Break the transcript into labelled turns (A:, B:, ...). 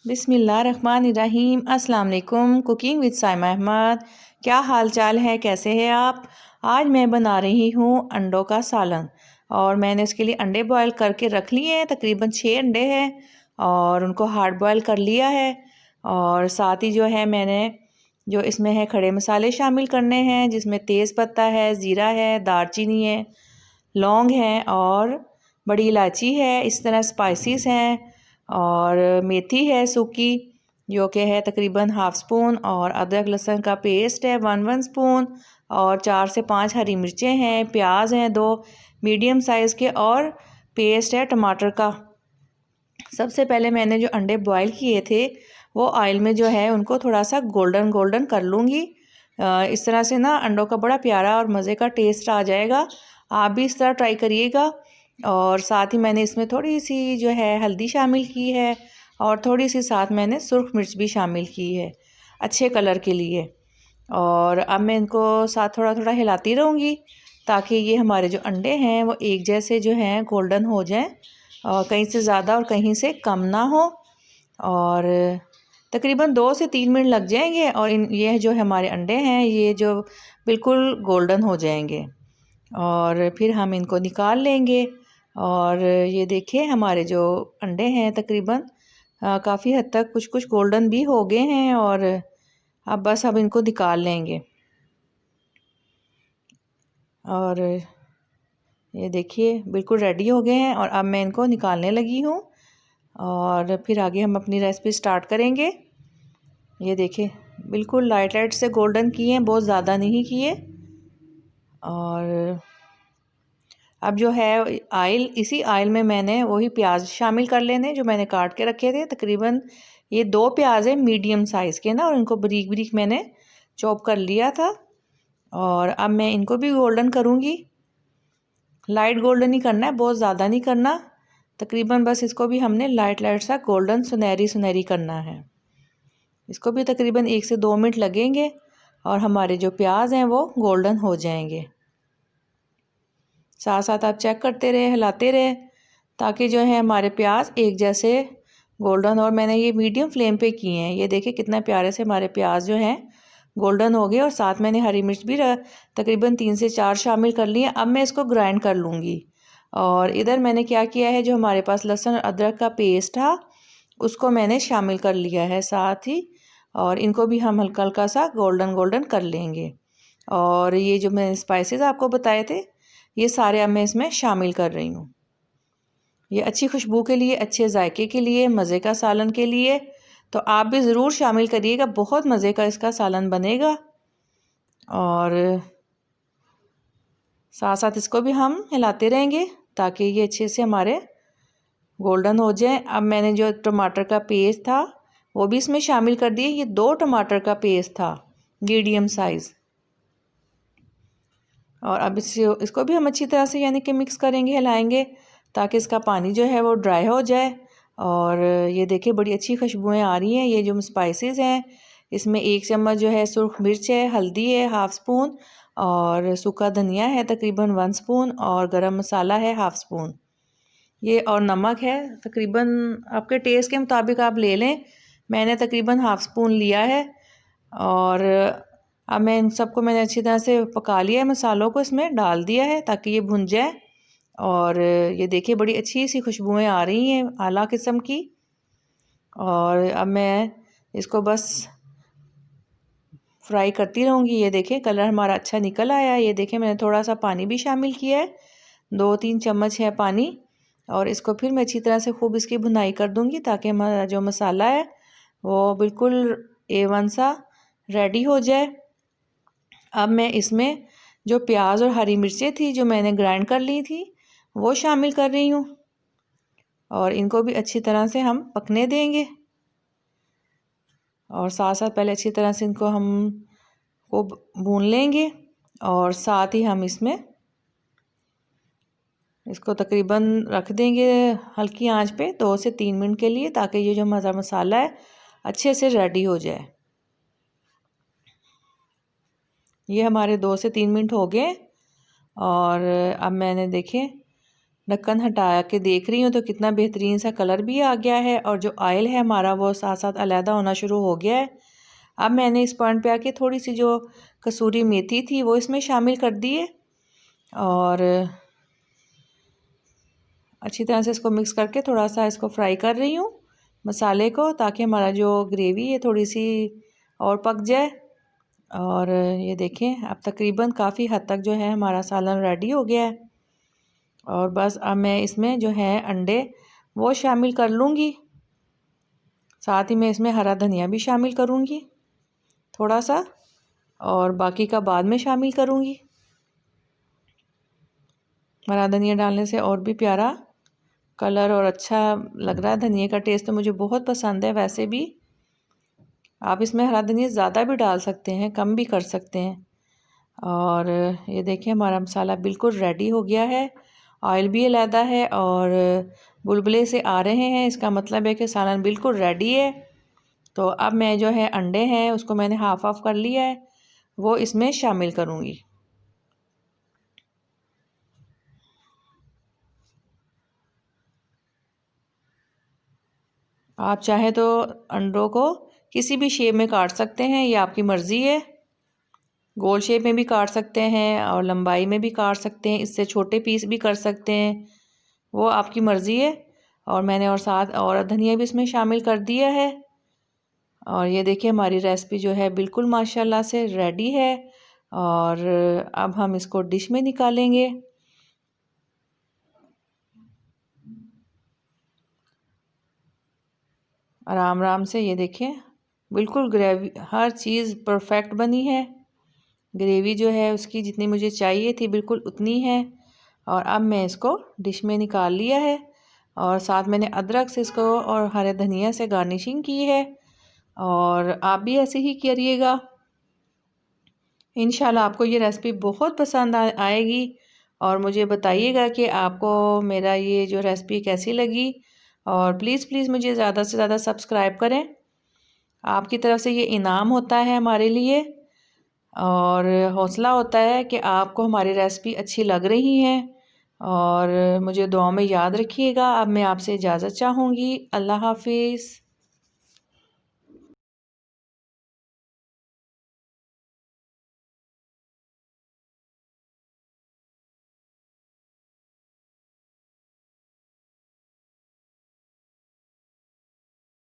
A: बिस्मिल्लाहिर्रहमानिर्रहीम। अस्सलाम वालेकुम। Cooking with Saima Ahmed. क्या हाल चाल है, कैसे हैं आप? आज मैं बना रही हूँ अंडों का सालन और मैंने इसके लिए अंडे बॉयल करके रख लिए हैं। तकरीबन 6 अंडे हैं और उनको हार्ड बॉयल कर लिया है। और साथ ही जो है मैंने जो इसमें है खड़े मसाले शामिल करने हैं, जिसमें तेज़ पत्ता है, ज़ीरा है, दालचीनी है, लौंग है और बड़ी इलायची है। इस तरह स्पाइसेस हैं और मेथी है सूखी जो कि है तकरीबन हाफ़ स्पून, और अदरक लहसुन का पेस्ट है 1 स्पून, और 4 से 5 हरी मिर्चें हैं, प्याज हैं 2 मीडियम साइज़ के, और पेस्ट है टमाटर का। सबसे पहले मैंने जो अंडे बॉयल किए थे वो ऑयल में जो है उनको थोड़ा सा गोल्डन गोल्डन कर लूँगी। इस तरह से ना अंडों का बड़ा प्यारा और मज़े का टेस्ट आ जाएगा। आप भी इस तरह ट्राई करिएगा। और साथ ही मैंने इसमें थोड़ी सी जो है हल्दी शामिल की है और थोड़ी सी साथ मैंने सुर्ख मिर्च भी शामिल की है अच्छे कलर के लिए। और अब मैं इनको साथ थोड़ा थोड़ा हिलाती रहूँगी ताकि ये हमारे जो अंडे हैं वो एक जैसे जो हैं गोल्डन हो जाएं, और कहीं से ज़्यादा और कहीं से कम ना हो। और तकरीबन 2 से 3 मिनट लग जाएंगे और ये जो हमारे अंडे हैं ये जो बिल्कुल गोल्डन हो जाएंगे, और फिर हम इनको निकाल लेंगे। और ये देखिए हमारे जो अंडे हैं तकरीबन काफ़ी हद तक कुछ कुछ गोल्डन भी हो गए हैं, और अब बस अब इनको निकाल लेंगे। और ये देखिए बिल्कुल रेडी हो गए हैं और अब मैं इनको निकालने लगी हूँ और फिर आगे हम अपनी रेसिपी स्टार्ट करेंगे। ये देखिए बिल्कुल लाइट लाइट से गोल्डन किए हैं, बहुत ज़्यादा नहीं किए। और अब जो है आयल, इसी आयल में मैंने वही प्याज शामिल कर लेने जो मैंने काट के रखे थे। तकरीबन ये 2 प्याज है मीडियम साइज़ के ना, और इनको बारीक बारीक मैंने चॉप कर लिया था। और अब मैं इनको भी गोल्डन करूँगी। लाइट गोल्डन ही करना है, बहुत ज़्यादा नहीं करना। तकरीबन बस इसको भी हमने लाइट लाइट सा गोल्डन सुनहरी सुनहरी करना है। इसको भी तकरीबन 1 से 2 मिनट लगेंगे और हमारे जो प्याज हैं वो गोल्डन हो जाएंगे। साथ साथ आप चेक करते रहे, हिलाते रहे, ताकि जो है हमारे प्याज एक जैसे गोल्डन। और मैंने ये मीडियम फ्लेम पे किए हैं। ये देखिए कितना प्यारे से हमारे प्याज जो हैं गोल्डन हो गए। और साथ मैंने हरी मिर्च भी तकरीबन 3 से 4 शामिल कर लिए। अब मैं इसको ग्राइंड कर लूँगी। और इधर मैंने क्या किया है, जो हमारे पास लहसुन और अदरक का पेस्ट था उसको मैंने शामिल कर लिया है साथ ही, और इनको भी हम हल्का हल्का सा गोल्डन गोल्डन कर लेंगे। और ये जो मैंने स्पाइसेस आपको बताए थे ये सारे अब मैं इसमें शामिल कर रही हूँ। ये अच्छी खुशबू के लिए, अच्छे जायके के लिए, मज़े का सालन के लिए, तो आप भी ज़रूर शामिल करिएगा। बहुत मज़े का इसका सालन बनेगा। और साथ साथ इसको भी हम हिलाते रहेंगे ताकि ये अच्छे से हमारे गोल्डन हो जाए। अब मैंने जो टमाटर का पेस्ट था वो भी इसमें शामिल कर दिए। ये 2 टमाटर का पेस्ट था मीडियम साइज़। और अब इसको भी हम अच्छी तरह से यानी कि मिक्स करेंगे, हिलाएंगे ताकि इसका पानी जो है वो ड्राई हो जाए। और ये देखिए बड़ी अच्छी खुशबुएं आ रही हैं। ये जो स्पाइसेस हैं इसमें 1 चम्मच जो है सुर्ख मिर्च है, हल्दी है हाफ़ स्पून, और सूखा धनिया है तकरीबन 1 स्पून, और गरम मसाला है हाफ़ स्पून ये, और नमक है तकरीबन आपके टेस्ट के मुताबिक आप ले लें। मैंने तकरीबन हाफ़ स्पून लिया है। और अब मैं इन सबको मैंने अच्छी तरह से पका लिया है, मसालों को इसमें डाल दिया है ताकि ये भुन जाए। और ये देखिए बड़ी अच्छी सी खुशबुएं आ रही हैं आला किस्म की। और अब मैं इसको बस फ्राई करती रहूँगी। ये देखिए कलर हमारा अच्छा निकल आया। ये देखिए मैंने थोड़ा सा पानी भी शामिल किया है, 2-3 चम्मच है पानी। और इसको फिर मैं अच्छी तरह से खूब इसकी भुनाई कर दूँगी ताकि हमारा जो मसाला है वो बिल्कुल A1 सा रेडी हो जाए। अब मैं इसमें जो प्याज और हरी मिर्चें थी जो मैंने ग्राइंड कर ली थी वो शामिल कर रही हूँ, और इनको भी अच्छी तरह से हम पकने देंगे। और साथ साथ पहले अच्छी तरह से इनको हम को भून लेंगे, और साथ ही हम इसमें इसको तकरीबन रख देंगे हल्की आंच पे 2 से 3 मिनट के लिए, ताकि ये जो मसाला है अच्छे से रेडी हो जाए। ये हमारे 2 से 3 मिनट हो गए। और अब मैंने देखें ढक्कन हटा के देख रही हूँ तो कितना बेहतरीन सा कलर भी आ गया है और जो ऑयल है हमारा वो साथ साथ अलहदा होना शुरू हो गया है। अब मैंने इस पॉइंट पे आके थोड़ी सी जो कसूरी मेथी थी वो इसमें शामिल कर दी है और अच्छी तरह से इसको मिक्स करके थोड़ा सा इसको फ्राई कर रही हूँ मसाले को, ताकि हमारा जो ग्रेवी है थोड़ी सी और पक जाए। और ये देखें अब तकरीबन काफ़ी हद तक जो है हमारा सालन रेडी हो गया है। और बस अब मैं इसमें जो है अंडे वो शामिल कर लूँगी, साथ ही मैं इसमें हरा धनिया भी शामिल करूँगी थोड़ा सा, और बाकी का बाद में शामिल करूँगी। हरा धनिया डालने से और भी प्यारा कलर और अच्छा लग रहा है। धनिया का टेस्ट तो मुझे बहुत पसंद है। वैसे भी आप इसमें हरा धनिया ज़्यादा भी डाल सकते हैं, कम भी कर सकते हैं। और ये देखिए हमारा मसाला बिल्कुल रेडी हो गया है, ऑयल भी अलहदा है और बुलबुले से आ रहे हैं, इसका मतलब है कि सालन बिल्कुल रेडी है। तो अब मैं जो है अंडे हैं उसको मैंने हाफ ऑफ कर लिया है, वो इसमें शामिल करूँगी। आप चाहें तो अंडों को किसी भी शेप में काट सकते हैं, ये आपकी मर्ज़ी है। गोल शेप में भी काट सकते हैं और लंबाई में भी काट सकते हैं, इससे छोटे पीस भी कर सकते हैं, वो आपकी मर्ज़ी है। और मैंने और साथ और धनिया भी इसमें शामिल कर दिया है। और ये देखिए हमारी रेसिपी जो है बिल्कुल माशाल्लाह से रेडी है। और अब हम इसको डिश में निकालेंगे। आराम आराम से ये देखिए बिल्कुल ग्रेवी हर चीज़ परफेक्ट बनी है। ग्रेवी जो है उसकी जितनी मुझे चाहिए थी बिल्कुल उतनी है। और अब मैं इसको डिश में निकाल लिया है और साथ मैंने अदरक से इसको और हरे धनिया से गार्निशिंग की है। और आप भी ऐसे ही करिएगा, इंशाल्लाह आपको ये रेसिपी बहुत पसंद आएगी। और मुझे बताइएगा कि आपको मेरा ये जो रेसिपी कैसी लगी। और प्लीज़ प्लीज़ मुझे ज़्यादा से ज़्यादा सब्सक्राइब करें, आपकी तरफ से ये इनाम होता है हमारे लिए और हौसला होता है कि आपको हमारी रेसिपी अच्छी लग रही है। और मुझे दुआ में याद रखिएगा। अब मैं आपसे इजाज़त चाहूँगी। अल्लाह हाफिज़।